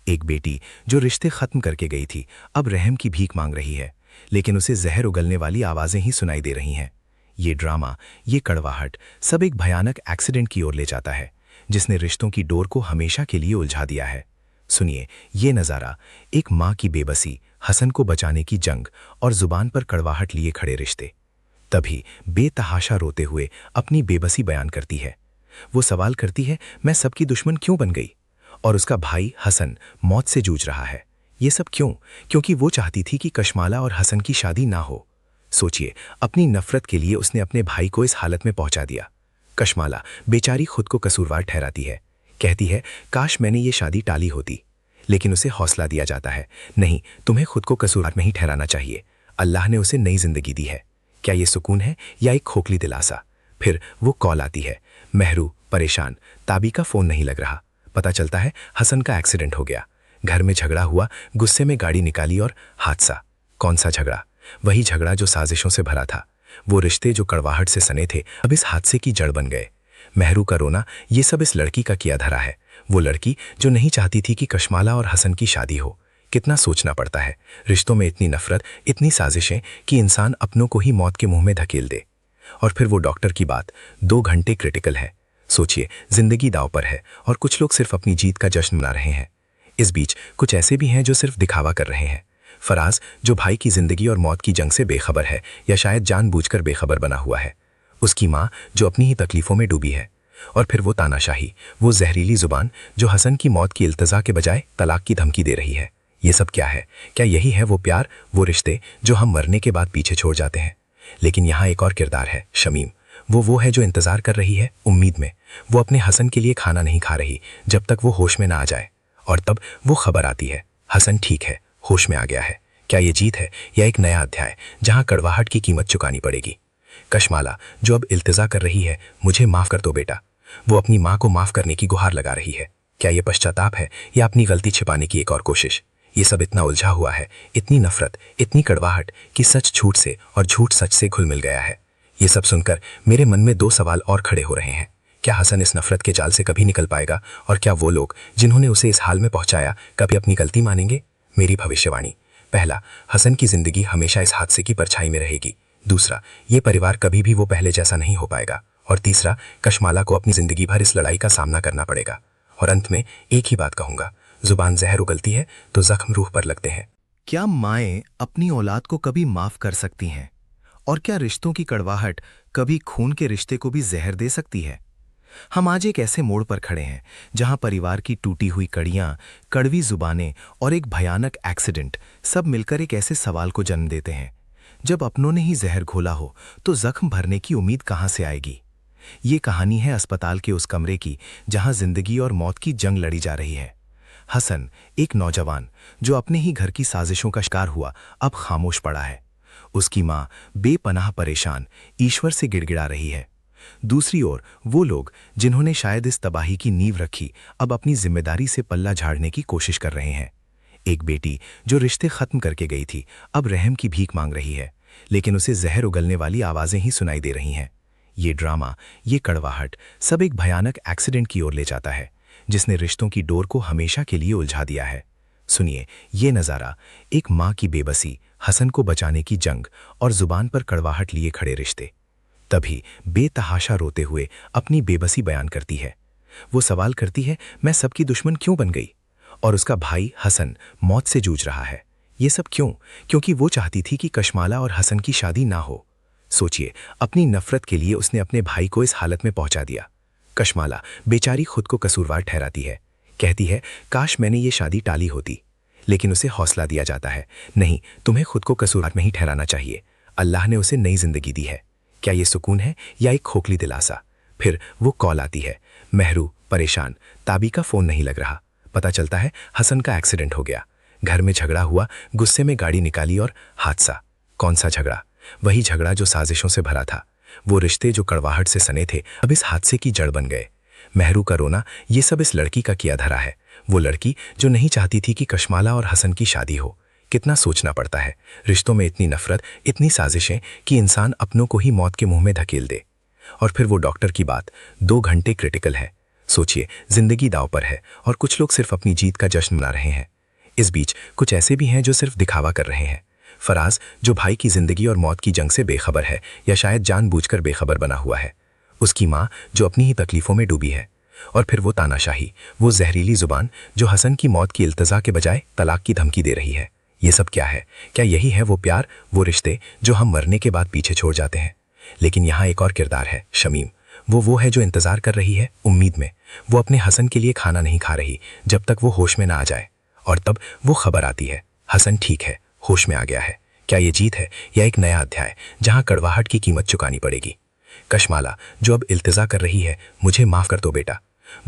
एक बेटी जो रिश्ते खत्म करके गई थी, अब रहम की भीख मांग रही है, लेकिन उसे जहर उगलने वाली आवाजें ही सुनाई दे रही हैं। ये ड्रामा, ये कड़वाहट सब एक भयानक एक्सीडेंट की ओर ले जाता है, जिसने रिश्तों की डोर को हमेशा के लिए उलझा दिया है। सुनिए ये नज़ारा, एक माँ की बेबसी, हसन को बचाने की जंग और जुबान पर कड़वाहट लिए खड़े रिश्ते। तभी बेतहाशा रोते हुए अपनी बेबसी बयान करती है। वो सवाल करती है, मैं सबकी दुश्मन क्यों बन गई? और उसका भाई हसन मौत से जूझ रहा है। ये सब क्यों? क्योंकि वो चाहती थी कि कशमाला और हसन की शादी ना हो। सोचिए, अपनी नफरत के लिए उसने अपने भाई को इस हालत में पहुंचा दिया। कशमाला बेचारी खुद को कसूरवार ठहराती है, कहती है काश मैंने ये शादी टाली होती। लेकिन उसे हौसला दिया जाता है, नहीं, तुम्हें खुद को कसूरवार नहीं ठहराना चाहिए। अल्लाह ने उसे नई जिंदगी दी है। क्या ये सुकून है या एक खोखली दिलासा? फिर वो कॉल आती है। मेहरू परेशान, ताबी का फोन नहीं लग रहा। पता चलता है हसन का एक्सीडेंट हो गया। घर में झगड़ा हुआ, गुस्से में गाड़ी निकाली और हादसा। कौन सा झगड़ा? वही झगड़ा जो साजिशों से भरा था। वो रिश्ते जो कड़वाहट से सने थे, अब इस हादसे की जड़ बन गए। मेहरू का रोना, ये सब इस लड़की का किया धरा है। वो लड़की जो नहीं चाहती थी कि कशमाला और हसन की शादी हो। कितना सोचना पड़ता है, रिश्तों में इतनी नफरत, इतनी साजिशें कि इंसान अपनों को ही मौत के मुंह में धकेल दे। और फिर वो डॉक्टर की बात, 2 घंटे क्रिटिकल है। सोचिए, जिंदगी दांव पर है और कुछ लोग सिर्फ अपनी जीत का जश्न मना रहे हैं। इस बीच कुछ ऐसे भी हैं जो सिर्फ दिखावा कर रहे हैं। फराज, जो भाई की जिंदगी और मौत की जंग से बेखबर है या शायद जानबूझकर बेखबर बना हुआ है। उसकी माँ जो अपनी ही तकलीफों में डूबी है। और फिर वो तानाशाही, वो जहरीली जुबान जो हसन की मौत की इल्तजा के बजाय तलाक की धमकी दे रही है। ये सब क्या है? क्या यही है वो प्यार, वो रिश्ते जो हम मरने के बाद पीछे छोड़ जाते हैं? लेकिन यहाँ एक और किरदार है, शमीम। वो है जो इंतजार कर रही है उम्मीद में। वो अपने हसन के लिए खाना नहीं खा रही जब तक वो होश में ना आ जाए। और तब वो खबर आती है, हसन ठीक है, होश में आ गया है। क्या ये जीत है या एक नया अध्याय जहां कड़वाहट की कीमत चुकानी पड़ेगी? कशमाला जो अब इल्तिजा कर रही है, मुझे माफ कर दो बेटा। वो अपनी माँ को माफ करने की गुहार लगा रही है। क्या ये पश्चाताप है या अपनी गलती छिपाने की एक और कोशिश? ये सब इतना उलझा हुआ है, इतनी नफरत, इतनी कड़वाहट कि सच झूठ से और झूठ सच से घुल मिल गया है। ये सब सुनकर मेरे मन में 2 सवाल और खड़े हो रहे हैं। क्या हसन इस नफरत के जाल से कभी निकल पाएगा? और क्या वो लोग जिन्होंने उसे इस हाल में पहुंचाया कभी अपनी गलती मानेंगे? मेरी भविष्यवाणी, पहला, हसन की जिंदगी हमेशा इस हादसे की परछाई में रहेगी। दूसरा, ये परिवार कभी भी वो पहले जैसा नहीं हो पाएगा। और तीसरा, कशमाला को अपनी जिंदगी भर इस लड़ाई का सामना करना पड़ेगा। और अंत में एक ही बात कहूंगा, जुबान जहर उगलती है तो जख्म रूह पर लगते हैं। क्या माएं अपनी औलाद को कभी माफ कर सकती हैं? और क्या रिश्तों की कड़वाहट कभी खून के रिश्ते को भी जहर दे सकती है? हम आज एक ऐसे मोड़ पर खड़े हैं जहां परिवार की टूटी हुई कड़ियां, कड़वी जुबानें और एक भयानक एक्सीडेंट सब मिलकर एक ऐसे सवाल को जन्म देते हैं। जब अपनों ने ही जहर घोला हो तो जख्म भरने की उम्मीद कहां से आएगी? ये कहानी है अस्पताल के उस कमरे की जहां जिंदगी और मौत की जंग लड़ी जा रही है। हसन, एक नौजवान जो अपने ही घर की साजिशों का शिकार हुआ, अब खामोश पड़ा है। उसकी मां बेपनाह परेशान ईश्वर से गिड़गिड़ा रही है। दूसरी ओर वो लोग जिन्होंने शायद इस तबाही की नींव रखी, अब अपनी जिम्मेदारी से पल्ला झाड़ने की कोशिश कर रहे हैं। एक बेटी जो रिश्ते खत्म करके गई थी, अब रहम की भीख मांग रही है, लेकिन उसे जहर उगलने वाली आवाजें ही सुनाई दे रही हैं। ये ड्रामा, ये कड़वाहट सब एक भयानक एक्सीडेंट की ओर ले जाता है, जिसने रिश्तों की डोर को हमेशा के लिए उलझा दिया है। सुनिए ये नज़ारा, एक माँ की बेबसी, हसन को बचाने की जंग और जुबान पर कड़वाहट लिए खड़े रिश्ते। तभी बेतहाशा रोते हुए अपनी बेबसी बयान करती है। वो सवाल करती है, मैं सबकी दुश्मन क्यों बन गई? और उसका भाई हसन मौत से जूझ रहा है। ये सब क्यों? क्योंकि वो चाहती थी कि कशमाला और हसन की शादी ना हो। सोचिए, अपनी नफरत के लिए उसने अपने भाई को इस हालत में पहुंचा दिया। कशमाला बेचारी खुद को कसूरवार ठहराती है, कहती है काश मैंने ये शादी टाली होती। लेकिन उसे हौसला दिया जाता है, नहीं, तुम्हें खुद को कसूरवार नहीं ठहराना चाहिए। अल्लाह ने उसे नई जिंदगी दी है। क्या ये सुकून है या एक खोखली दिलासा? फिर वो कॉल आती है। मेहरू परेशान, ताबी का फोन नहीं लग रहा। पता चलता है हसन का एक्सीडेंट हो गया। घर में झगड़ा हुआ, गुस्से में गाड़ी निकाली और हादसा। कौन सा झगड़ा? वही झगड़ा जो साजिशों से भरा था। वो रिश्ते जो कड़वाहट से सने थे अब इस हादसे की जड़ बन गए। मेहरू का रोना, ये सब इस लड़की का किया धरा है। वो लड़की जो नहीं चाहती थी कि कशमाला और हसन की शादी हो। कितना सोचना पड़ता है, रिश्तों में इतनी नफरत, इतनी साजिशें कि इंसान अपनों को ही मौत के मुंह में धकेल दे। और फिर वो डॉक्टर की बात, 2 घंटे क्रिटिकल है। सोचिए, जिंदगी दांव पर है और कुछ लोग सिर्फ अपनी जीत का जश्न मना रहे हैं। इस बीच कुछ ऐसे भी हैं जो सिर्फ दिखावा कर रहे हैं। फराज जो भाई की जिंदगी और मौत की जंग से बेखबर है या शायद जानबूझकर बेखबर बना हुआ है। उसकी माँ जो अपनी ही तकलीफों में डूबी है। और फिर वो तानाशाही, वो जहरीली जुबान जो हसन की मौत की इल्तजा के बजाय तलाक की धमकी दे रही है। ये सब क्या है? क्या यही है वो प्यार, वो रिश्ते जो हम मरने के बाद पीछे छोड़ जाते हैं? लेकिन यहाँ एक और किरदार है, शमीम। वो है जो इंतजार कर रही है उम्मीद में। वो अपने हसन के लिए खाना नहीं खा रही जब तक वो होश में ना आ जाए। और तब वो खबर आती है, हसन ठीक है, होश में आ गया है। क्या ये जीत है या एक नया अध्याय जहां कड़वाहट की कीमत चुकानी पड़ेगी? कशमाला जो अब इल्तिजा कर रही है, मुझे माफ कर दो बेटा।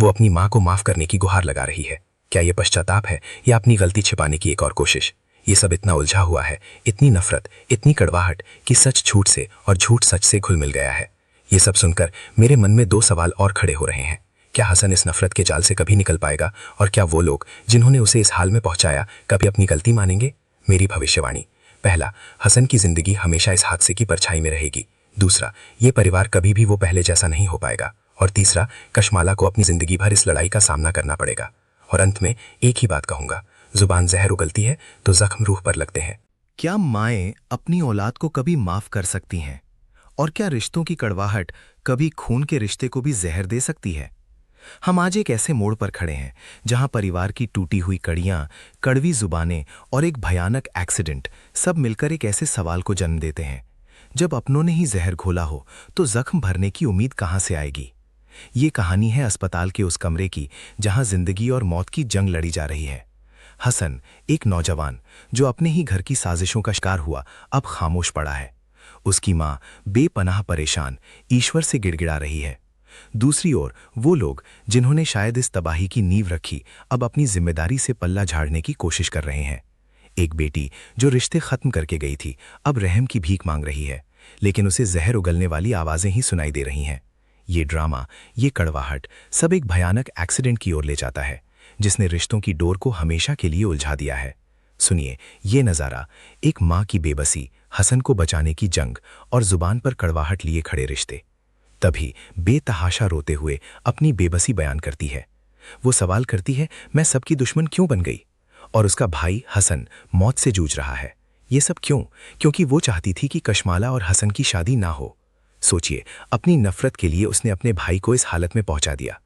वो अपनी माँ को माफ करने की गुहार लगा रही है। क्या ये पश्चाताप है या अपनी गलती छिपाने की एक और कोशिश? ये सब इतना उलझा हुआ है, इतनी नफरत, इतनी कड़वाहट कि सच झूठ से और झूठ सच से घुल मिल गया है। ये सब सुनकर मेरे मन में 2 सवाल और खड़े हो रहे हैं। क्या हसन इस नफरत के जाल से कभी निकल पाएगा? और क्या वो लोग जिन्होंने उसे इस हाल में पहुंचाया कभी अपनी गलती मानेंगे? मेरी भविष्यवाणी, पहला, हसन की जिंदगी हमेशा इस हादसे की परछाई में रहेगी। दूसरा, ये परिवार कभी भी वो पहले जैसा नहीं हो पाएगा। और तीसरा, कशमाला को अपनी जिंदगी भर इस लड़ाई का सामना करना पड़ेगा। और अंत में एक ही बात कहूंगा, जुबान जहर उगलती है तो जख्म रूह पर लगते हैं। क्या माएं अपनी औलाद को कभी माफ कर सकती हैं? और क्या रिश्तों की कड़वाहट कभी खून के रिश्ते को भी जहर दे सकती है? हम आज एक ऐसे मोड़ पर खड़े हैं जहां परिवार की टूटी हुई कड़ियां, कड़वी जुबानें और एक भयानक एक्सीडेंट सब मिलकर एक ऐसे सवाल को जन्म देते हैं, जब अपनों ने ही जहर घोला हो तो जख्म भरने की उम्मीद कहां से आएगी? ये कहानी है अस्पताल के उस कमरे की जहां जिंदगी और मौत की जंग लड़ी जा रही है। हसन, एक नौजवान जो अपने ही घर की साजिशों का शिकार हुआ, अब खामोश पड़ा है। उसकी मां बेपनाह परेशान ईश्वर से गिड़गिड़ा रही है। दूसरी ओर वो लोग जिन्होंने शायद इस तबाही की नींव रखी, अब अपनी जिम्मेदारी से पल्ला झाड़ने की कोशिश कर रहे हैं। एक बेटी जो रिश्ते खत्म करके गई थी, अब रहम की भीख मांग रही है, लेकिन उसे जहर उगलने वाली आवाजें ही सुनाई दे रही हैं। ये ड्रामा, ये कड़वाहट सब एक भयानक एक्सीडेंट की ओर ले जाता है, जिसने रिश्तों की डोर को हमेशा के लिए उलझा दिया है। सुनिए ये नज़ारा, एक माँ की बेबसी, हसन को बचाने की जंग और जुबान पर कड़वाहट लिए खड़े रिश्ते। तभी बेतहाशा रोते हुए अपनी बेबसी बयान करती है। वो सवाल करती है, मैं सबकी दुश्मन क्यों बन गई? और उसका भाई हसन मौत से जूझ रहा है। ये सब क्यों? क्योंकि वो चाहती थी कि कशमाला और हसन की शादी ना हो। सोचिए, अपनी नफरत के लिए उसने अपने भाई को इस हालत में पहुंचा दिया।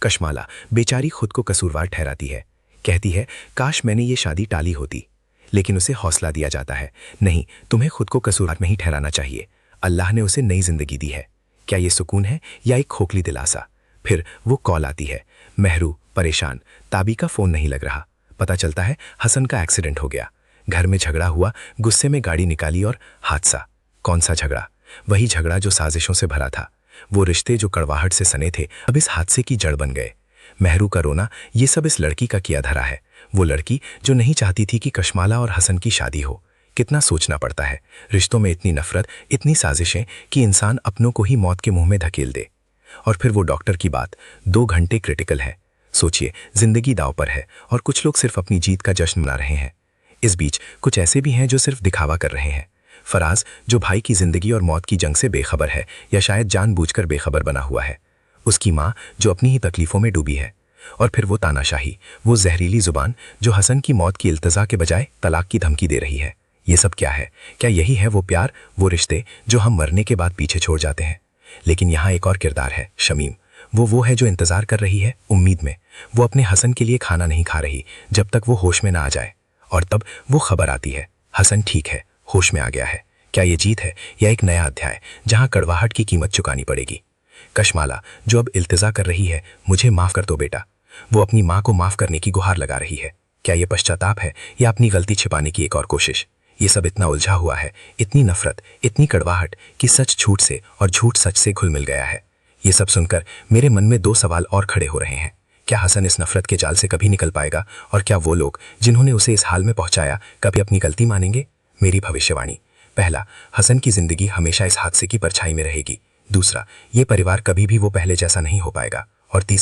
कशमाला बेचारी खुद को कसूरवार ठहराती है, कहती है, काश मैंने ये शादी टाली होती। लेकिन उसे हौसला दिया जाता है, नहीं, तुम्हें खुद को कसूरवार नहीं ठहराना चाहिए। अल्लाह ने उसे नई जिंदगी दी है। क्या ये सुकून है या एक खोखली दिलासा? फिर वो कॉल आती है। मेहरू परेशान, ताबी का फोन नहीं लग रहा। पता चलता है हसन का एक्सीडेंट हो गया। घर में झगड़ा हुआ, गुस्से में गाड़ी निकाली और हादसा। कौन सा झगड़ा? वही झगड़ा जो साजिशों से भरा था। वो रिश्ते जो कड़वाहट से सने थे अब इस हादसे की जड़ बन गए। मेहरू का रोना, ये सब इस लड़की का किया धरा है। वो लड़की जो नहीं चाहती थी कि कशमाला और हसन की शादी हो। कितना सोचना पड़ता है, रिश्तों में इतनी नफरत, इतनी साजिशें कि इंसान अपनों को ही मौत के मुंह में धकेल दे। और फिर वो डॉक्टर की बात, 2 घंटे क्रिटिकल है। सोचिए, जिंदगी दांव पर है और कुछ लोग सिर्फ अपनी जीत का जश्न मना रहे हैं। इस बीच कुछ ऐसे भी हैं जो सिर्फ दिखावा कर रहे हैं। फराज जो भाई की जिंदगी और मौत की जंग से बेखबर है या शायद जानबूझकर बेखबर बना हुआ है। उसकी माँ जो अपनी ही तकलीफों में डूबी है। और फिर वो तानाशाही, वो जहरीली जुबान जो हसन की मौत की इल्तजा के बजाय तलाक की धमकी दे रही है। ये सब क्या है? क्या यही है वो प्यार, वो रिश्ते जो हम मरने के बाद पीछे छोड़ जाते हैं? लेकिन यहाँ एक और किरदार है, शमीम। वो है जो इंतजार कर रही है उम्मीद में। वो अपने हसन के लिए खाना नहीं खा रही जब तक वो होश में ना आ जाए। और तब वो खबर आती है, हसन ठीक है, होश में आ गया है। क्या ये जीत है या एक नया अध्याय जहां कड़वाहट की कीमत चुकानी पड़ेगी? कशमाला जो अब इल्तिजा कर रही है, मुझे माफ कर दो बेटा। वो अपनी माँ को माफ करने की गुहार लगा रही है। क्या ये पश्चाताप है या अपनी गलती छिपाने की एक और कोशिश? ये सब इतना उलझा हुआ है, इतनी नफरत, इतनी कड़वाहट कि सच झूठ से और झूठ सच से घुल मिल गया है। ये सब सुनकर मेरे मन में 2 सवाल और खड़े हो रहे हैं। क्या हसन इस नफरत के जाल से कभी निकल पाएगा, और क्या वो लोग जिन्होंने उसे इस हाल में पहुंचाया कभी अपनी गलती मानेंगे? मेरी भविष्यवाणी। पहला, हसन की जिंदगी हमेशा इस हादसे की परछाई में रहेगी। दूसरा, ये परिवार कभी भी वो पहले जैसा नहीं हो पाएगा। और तीसरा,